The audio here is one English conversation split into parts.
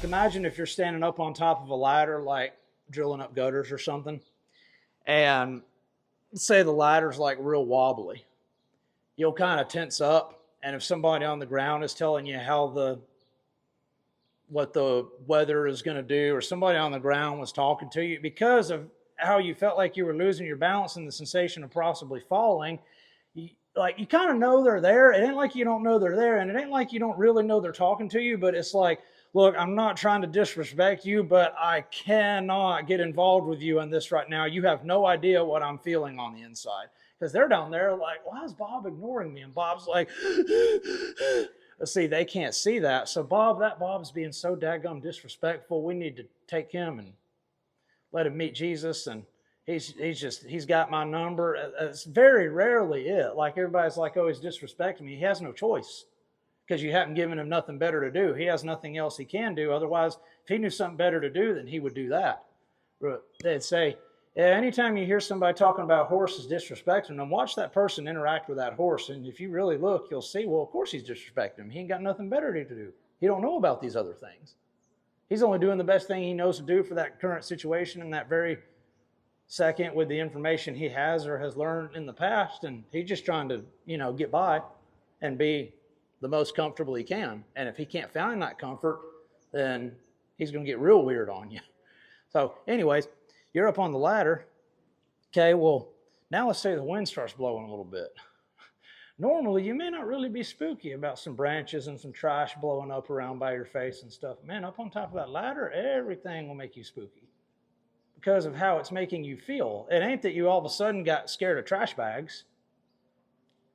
imagine if you're standing up on top of a ladder, like drilling up gutters or something, and say the ladder's like real wobbly. You'll kind of tense up, and if somebody on the ground is telling you what the weather is going to do, or somebody on the ground was talking to you because of how you felt like you were losing your balance and the sensation of possibly falling, you kind of know they're there. It ain't like you don't know they're there, and it ain't like you don't really know they're talking to you, but it's like, look, I'm not trying to disrespect you, but I cannot get involved with you in this right now. You have no idea what I'm feeling on the inside. Because they're down there like, why is Bob ignoring me? And Bob's like, see, they can't see that. So Bob's being so daggum disrespectful. We need to take him and let him meet Jesus, and he's got my number. It's very rarely it. Like everybody's like, oh, he's disrespecting me. He has no choice because you haven't given him nothing better to do. He has nothing else he can do. Otherwise, if he knew something better to do, then he would do that. But they'd say, yeah, anytime you hear somebody talking about horses disrespecting them, watch that person interact with that horse. And if you really look, you'll see, well, of course he's disrespecting him. He ain't got nothing better to do. He don't know about these other things. He's only doing the best thing he knows to do for that current situation in that very second with the information he has or has learned in the past. And he's just trying to, get by and be the most comfortable he can. And if he can't find that comfort, then he's going to get real weird on you. So anyways, you're up on the ladder. Okay, well, now let's say the wind starts blowing a little bit. Normally, you may not really be spooky about some branches and some trash blowing up around by your face and stuff. Man, up on top of that ladder, everything will make you spooky because of how it's making you feel. It ain't that you all of a sudden got scared of trash bags.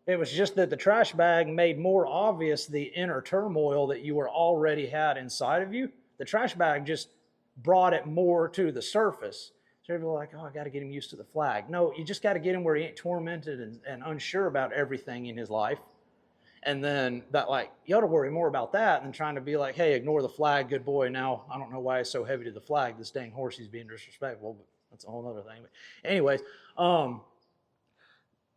It was just that the trash bag made more obvious the inner turmoil that you were already had inside of you. The trash bag just brought it more to the surface. So everybody's like, oh, I got to get him used to the flag. No, you just got to get him where he ain't tormented and unsure about everything in his life. And then you ought to worry more about that than trying to be like, hey, ignore the flag, good boy. Now, I don't know why he's so heavy to the flag. This dang horse, he's being disrespectful, but that's a whole other thing. But anyways,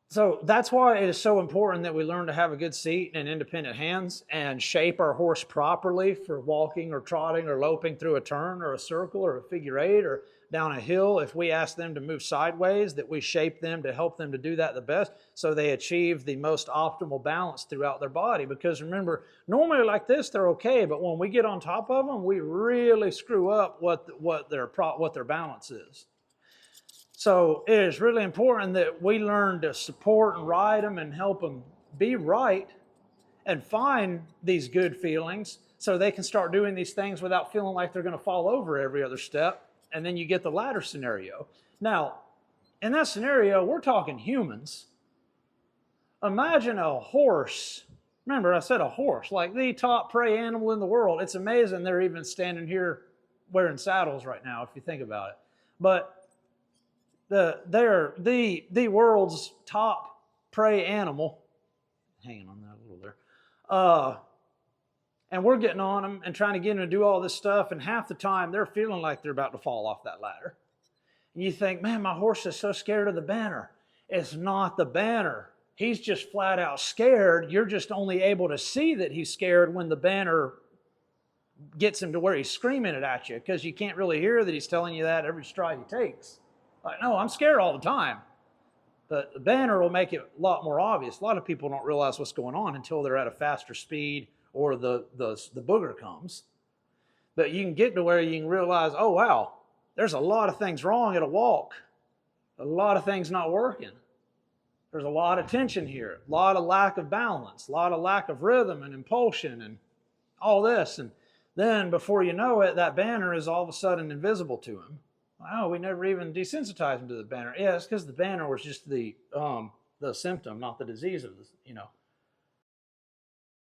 so that's why it is so important that we learn to have a good seat and independent hands and shape our horse properly for walking or trotting or loping through a turn or a circle or a figure eight or down a hill. If we ask them to move sideways, that we shape them to help them to do that the best so they achieve the most optimal balance throughout their body. Because remember, normally like this, they're okay, but when we get on top of them, we really screw up what their balance is. So it is really important that we learn to support and ride them and help them be right and find these good feelings so they can start doing these things without feeling like they're going to fall over every other step. And then you get the ladder scenario. Now, in that scenario, we're talking humans. Imagine a horse. Remember, I said a horse, like the top prey animal in the world. It's amazing they're even standing here wearing saddles right now, if you think about it. But they're the world's top prey animal. Hanging on that a little there. And we're getting on them and trying to get them to do all this stuff, and half the time they're feeling like they're about to fall off that ladder. And you think, man, my horse is so scared of the banner. It's not the banner. He's just flat out scared. You're just only able to see that he's scared when the banner gets him to where he's screaming it at you, because you can't really hear that he's telling you that every stride he takes. Like, no, I'm scared all the time. But the banner will make it a lot more obvious. A lot of people don't realize what's going on until they're at a faster speed or the booger comes. But you can get to where you can realize, oh, wow, there's a lot of things wrong at a walk. A lot of things not working. There's a lot of tension here, a lot of lack of balance, a lot of lack of rhythm and impulsion and all this. And then before you know it, that banner is all of a sudden invisible to him. Wow, we never even desensitized him to the banner. Yeah, it's because the banner was just the symptom, not the disease of